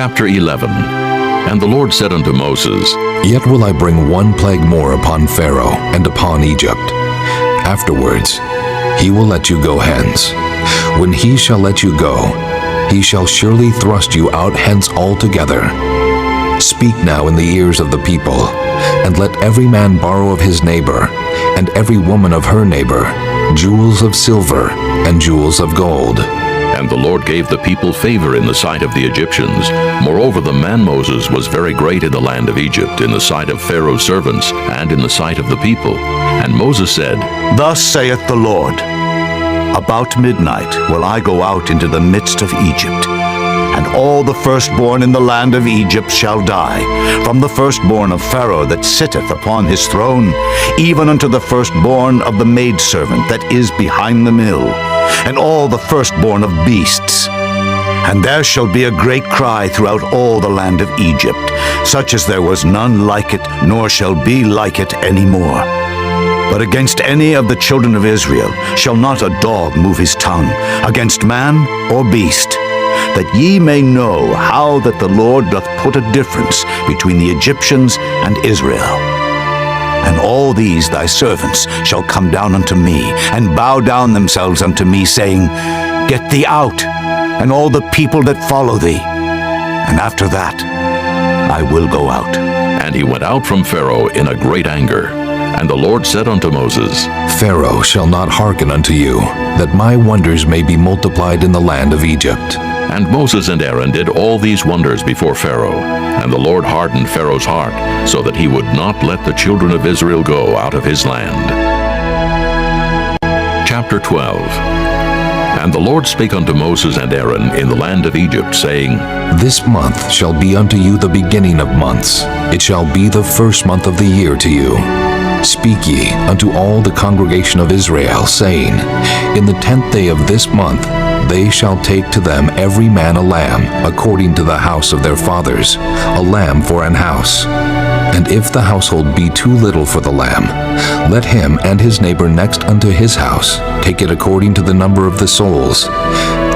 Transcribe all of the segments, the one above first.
Chapter 11. And the Lord said unto Moses, Yet will I bring one plague more upon Pharaoh and upon Egypt. Afterwards he will let you go hence. When he shall let you go, he shall surely thrust you out hence altogether. Speak now in the ears of the people, and let every man borrow of his neighbor, and every woman of her neighbor, jewels of silver and jewels of gold. And the Lord gave the people favor in the sight of the Egyptians. Moreover, the man Moses was very great in the land of Egypt, in the sight of Pharaoh's servants, and in the sight of the people. And Moses said, Thus saith the Lord, About midnight will I go out into the midst of Egypt, and all the firstborn in the land of Egypt shall die, from the firstborn of Pharaoh that sitteth upon his throne, even unto the firstborn of the maidservant that is behind the mill, and all the firstborn of beasts. And there shall be a great cry throughout all the land of Egypt, such as there was none like it, nor shall be like it any more. But against any of the children of Israel shall not a dog move his tongue, against man or beast, that ye may know how that the Lord doth put a difference between the Egyptians and Israel. And all these thy servants shall come down unto me, and bow down themselves unto me, saying, Get thee out, and all the people that follow thee. And after that I will go out. And he went out from Pharaoh in a great anger. And the Lord said unto Moses, Pharaoh shall not hearken unto you, that my wonders may be multiplied in the land of Egypt. And Moses and Aaron did all these wonders before Pharaoh. And the Lord hardened Pharaoh's heart, so that he would not let the children of Israel go out of his land. Chapter 12. And the Lord spake unto Moses and Aaron in the land of Egypt, saying, This month shall be unto you the beginning of months. It shall be the first month of the year to you. Speak ye unto all the congregation of Israel, saying, In the 10th day of this month they shall take to them every man a lamb, according to the house of their fathers, a lamb for an house. And if the household be too little for the lamb, let him and his neighbor next unto his house take it according to the number of the souls.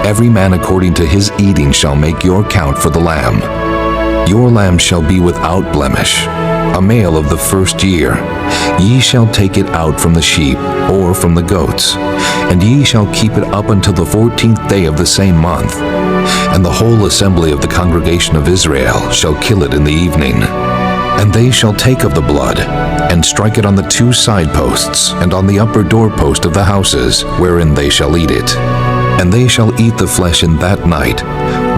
Every man according to his eating shall make your count for the lamb. Your lamb shall be without blemish, a male of the first year. Ye shall take it out from the sheep, or from the goats, and ye shall keep it up until the 14th day of the same month. And the whole assembly of the congregation of Israel shall kill it in the evening. And they shall take of the blood, and strike it on the 2 side posts, and on the upper doorpost of the houses, wherein they shall eat it. And they shall eat the flesh in that night,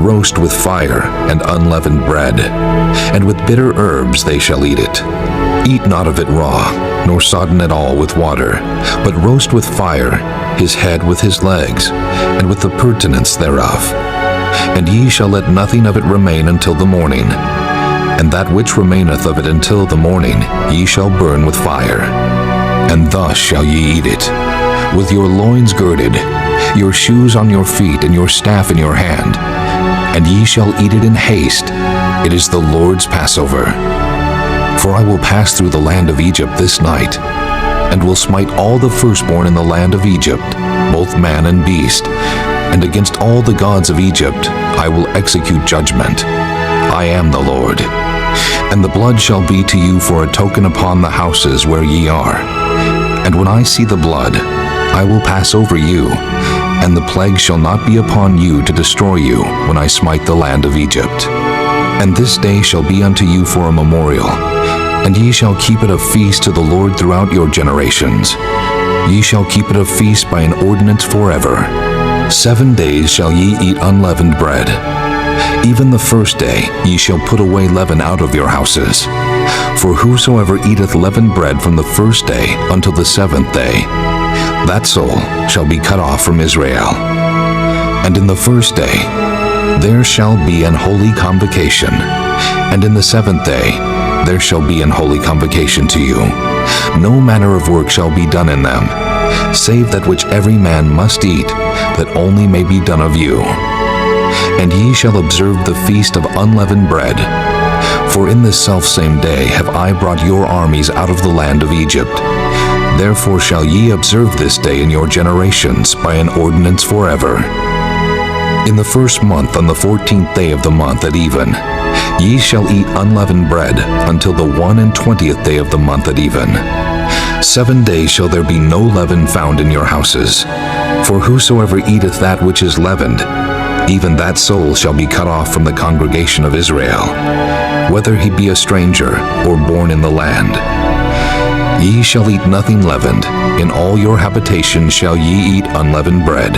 roast with fire and unleavened bread, and with bitter herbs they shall eat it. Eat not of it raw, nor sodden at all with water, but roast with fire his head with his legs, and with the purtenance thereof. And ye shall let nothing of it remain until the morning. And that which remaineth of it until the morning ye shall burn with fire. And thus shall ye eat it, with your loins girded, your shoes on your feet, and your staff in your hand. And ye shall eat it in haste. It is the Lord's Passover. For I will pass through the land of Egypt this night, and will smite all the firstborn in the land of Egypt, both man and beast. And against all the gods of Egypt I will execute judgment. I am the Lord. And the blood shall be to you for a token upon the houses where ye are. And when I see the blood, I will pass over you, and the plague shall not be upon you to destroy you when I smite the land of Egypt. And this day shall be unto you for a memorial, and ye shall keep it a feast to the Lord throughout your generations. Ye shall keep it a feast by an ordinance forever. 7 days shall ye eat unleavened bread. Even the first day ye shall put away leaven out of your houses. For whosoever eateth leavened bread from the first day until the 7th day, that soul shall be cut off from Israel. And in the first day there shall be an holy convocation, and in the 7th day there shall be an holy convocation to you. No manner of work shall be done in them, save that which every man must eat, that only may be done of you. And ye shall observe the feast of unleavened bread. For in this selfsame day have I brought your armies out of the land of Egypt. Therefore shall ye observe this day in your generations by an ordinance forever. In the first month, on the 14th day of the month at even, ye shall eat unleavened bread until the 21st day of the month at even. 7 days shall there be no leaven found in your houses. For whosoever eateth that which is leavened, even that soul shall be cut off from the congregation of Israel, whether he be a stranger or born in the land. Ye shall eat nothing leavened. In all your habitations shall ye eat unleavened bread.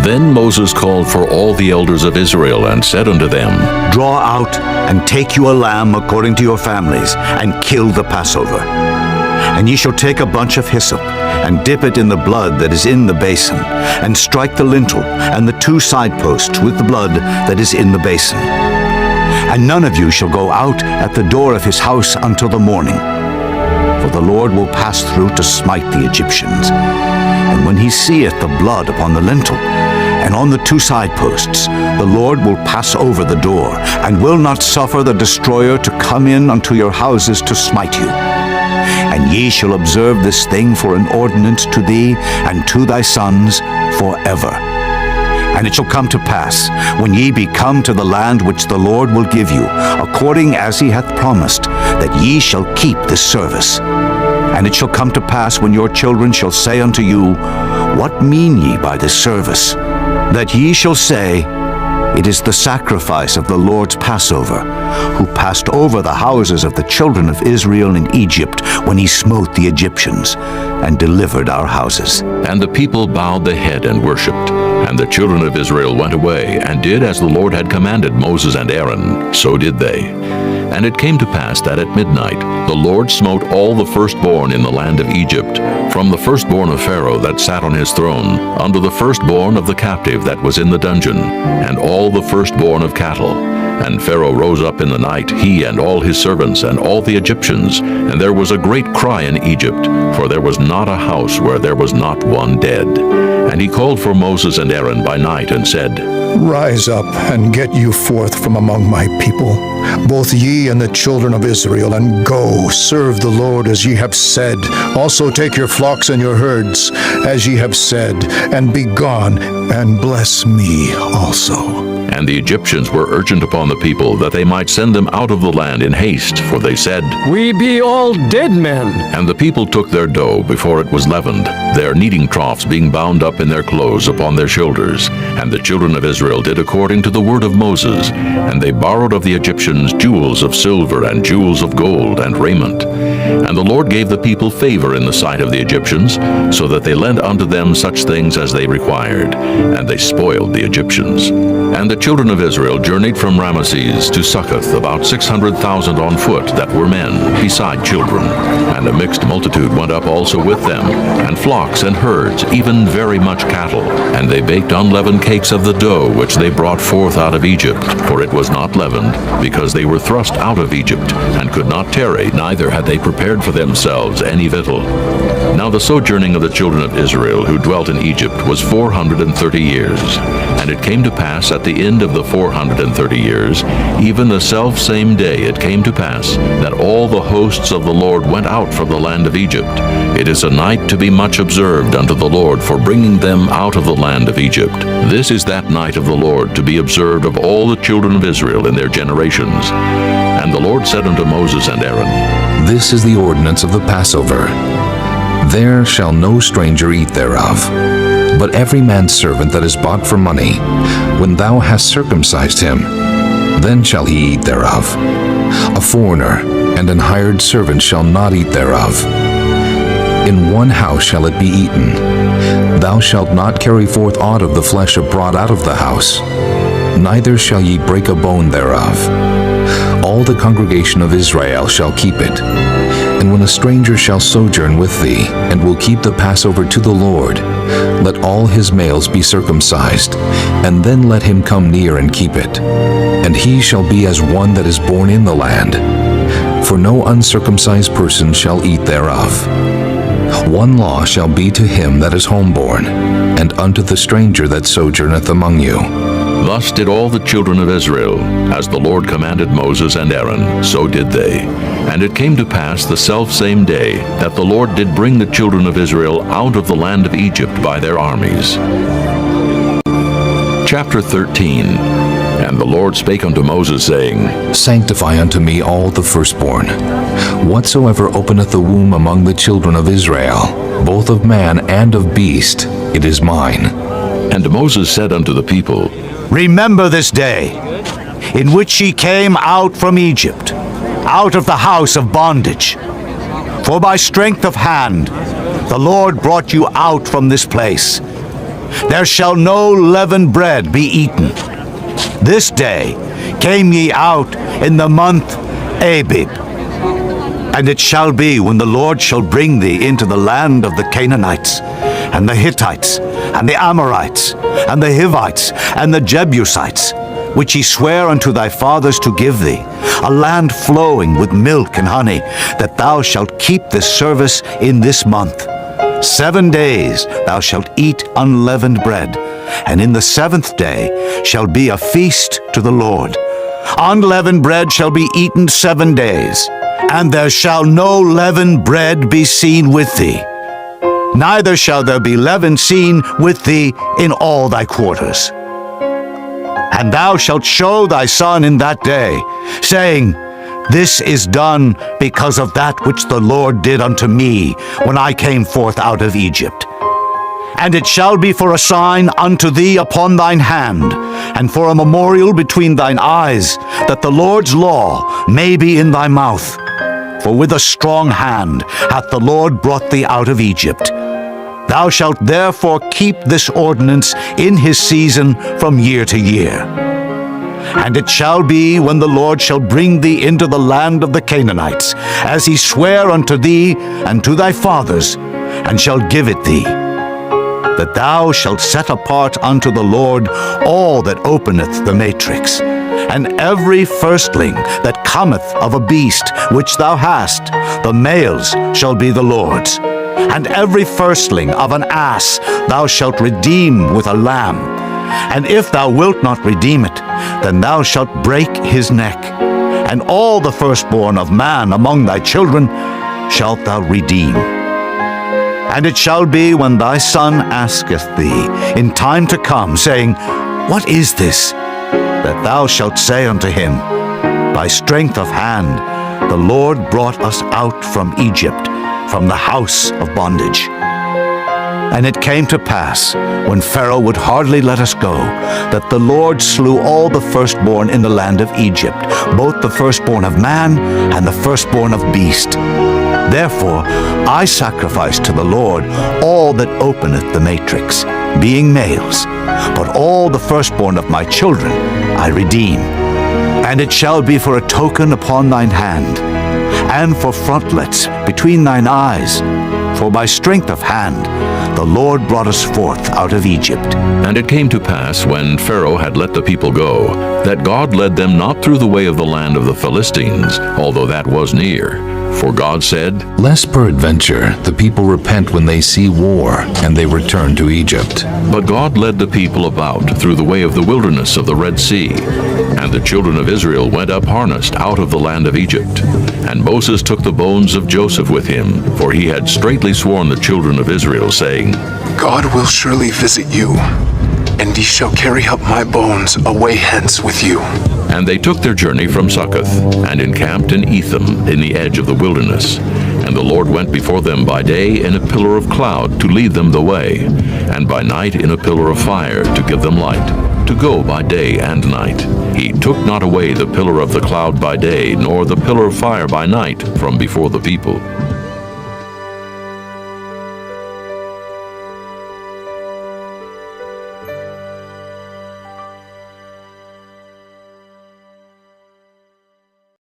Then Moses called for all the elders of Israel and said unto them, Draw out and take you a lamb according to your families, and kill the Passover. And ye shall take a bunch of hyssop, and dip it in the blood that is in the basin, and strike the lintel and the 2 side posts with the blood that is in the basin. And none of you shall go out at the door of his house until the morning. For the Lord will pass through to smite the Egyptians. And when he seeth the blood upon the lintel, and on the 2 side posts, the Lord will pass over the door, and will not suffer the destroyer to come in unto your houses to smite you. And ye shall observe this thing for an ordinance to thee and to thy sons forever. And it shall come to pass, when ye be come to the land which the Lord will give you, according as he hath promised, that ye shall keep this service. And it shall come to pass, when your children shall say unto you, What mean ye by this service? That ye shall say, It is the sacrifice of the Lord's Passover, who passed over the houses of the children of Israel in Egypt, when he smote the Egyptians, and delivered our houses. And the people bowed the head and worshipped. And the children of Israel went away, and did as the Lord had commanded Moses and Aaron, so did they. And it came to pass that at midnight the Lord smote all the firstborn in the land of Egypt, from the firstborn of Pharaoh that sat on his throne, unto the firstborn of the captive that was in the dungeon, and all the firstborn of cattle. And Pharaoh rose up in the night, he and all his servants, and all the Egyptians, and there was a great cry in Egypt, for there was not a house where there was not one dead. And he called for Moses and Aaron by night, and said, Rise up, and get you forth from among my people, both ye and the children of Israel, and go, serve the Lord as ye have said. Also take your flocks and your herds, as ye have said, and be gone, and bless me also. And the Egyptians were urgent upon the people, that they might send them out of the land in haste, for they said, We be all dead men. And the people took their dough before it was leavened, their kneading troughs being bound up in their clothes upon their shoulders. And the children of Israel did according to the word of Moses, and they borrowed of the Egyptians jewels of silver and jewels of gold and raiment. And the Lord gave the people favor in the sight of the Egyptians, so that they lent unto them such things as they required, and they spoiled the Egyptians. And the children of Israel journeyed from Ramesses to Succoth, about 600,000 on foot that were men, beside children. And a mixed multitude went up also with them, and flocks and herds, even very much cattle. And they baked unleavened cakes of the dough which they brought forth out of Egypt, for it was not leavened, because they were thrust out of Egypt, and could not tarry, neither had they prepared for themselves any victual. Now the sojourning of the children of Israel who dwelt in Egypt was 430 years. And it came to pass at the end of the 430 years, even the selfsame day it came to pass, that all the hosts of the Lord went out from the land of Egypt. It is a night to be much observed unto the Lord for bringing them out of the land of Egypt. This is that night of the Lord to be observed of all the children of Israel in their generations. And the Lord said unto Moses and Aaron, This is the ordinance of the Passover. There shall no stranger eat thereof, but every man's servant that is bought for money, when thou hast circumcised him, then shall he eat thereof. A foreigner and an hired servant shall not eat thereof. In one house shall it be eaten. Thou shalt not carry forth aught of the flesh abroad out of the house, neither shall ye break a bone thereof. All the congregation of Israel shall keep it. And when a stranger shall sojourn with thee, and will keep the Passover to the Lord, let all his males be circumcised, and then let him come near and keep it. And he shall be as one that is born in the land, for no uncircumcised person shall eat thereof. One law shall be to him that is homeborn, and unto the stranger that sojourneth among you. Thus did all the children of Israel, as the Lord commanded Moses and Aaron, so did they. And it came to pass the selfsame day, that the Lord did bring the children of Israel out of the land of Egypt by their armies. Chapter 13. And the Lord spake unto Moses, saying, Sanctify unto me all the firstborn. Whatsoever openeth the womb among the children of Israel, both of man and of beast, it is mine. And Moses said unto the people, Remember this day, in which ye came out from Egypt, out of the house of bondage. For by strength of hand the Lord brought you out from this place. There shall no leavened bread be eaten. This day came ye out in the month Abib. And it shall be, when the Lord shall bring thee into the land of the Canaanites, and the Hittites, and the Amorites, and the Hivites, and the Jebusites, which he sware unto thy fathers to give thee, a land flowing with milk and honey, that thou shalt keep this service in this month. 7 days thou shalt eat unleavened bread, and in the 7th day shall be a feast to the Lord. Unleavened bread shall be eaten 7 days, and there shall no leavened bread be seen with thee. Neither shall there be leaven seen with thee in all thy quarters. And thou shalt show thy son in that day, saying, This is done because of that which the Lord did unto me when I came forth out of Egypt. And it shall be for a sign unto thee upon thine hand, and for a memorial between thine eyes, that the Lord's law may be in thy mouth. For with a strong hand hath the Lord brought thee out of Egypt. Thou shalt therefore keep this ordinance in his season from year to year. And it shall be, when the Lord shall bring thee into the land of the Canaanites, as he sware unto thee and to thy fathers, and shall give it thee, that thou shalt set apart unto the Lord all that openeth the matrix, and every firstling that cometh of a beast which thou hast, the males shall be the Lord's. And every firstling of an ass thou shalt redeem with a lamb. And if thou wilt not redeem it, then thou shalt break his neck. And all the firstborn of man among thy children shalt thou redeem. And it shall be, when thy son asketh thee in time to come, saying, What is this? That thou shalt say unto him, By strength of hand the Lord brought us out from Egypt, from the house of bondage. And it came to pass, when Pharaoh would hardly let us go, that the Lord slew all the firstborn in the land of Egypt, both the firstborn of man and the firstborn of beast. Therefore I sacrifice to the Lord all that openeth the matrix, being males, but all the firstborn of my children I redeem. And it shall be for a token upon thine hand, and for frontlets between thine eyes. For by strength of hand the Lord brought us forth out of Egypt. And it came to pass, when Pharaoh had let the people go, that God led them not through the way of the land of the Philistines, although that was near. For God said, Lest peradventure the people repent when they see war, and they return to Egypt. But God led the people about through the way of the wilderness of the Red Sea. And the children of Israel went up harnessed out of the land of Egypt. And Moses took the bones of Joseph with him, for he had straitly sworn the children of Israel, saying, God will surely visit you, and ye shall carry up my bones away hence with you. And they took their journey from Succoth, and encamped in Etham in the edge of the wilderness. And the Lord went before them by day in a pillar of cloud to lead them the way, and by night in a pillar of fire to give them light, to go by day and night. He took not away the pillar of the cloud by day, nor the pillar of fire by night from before the people.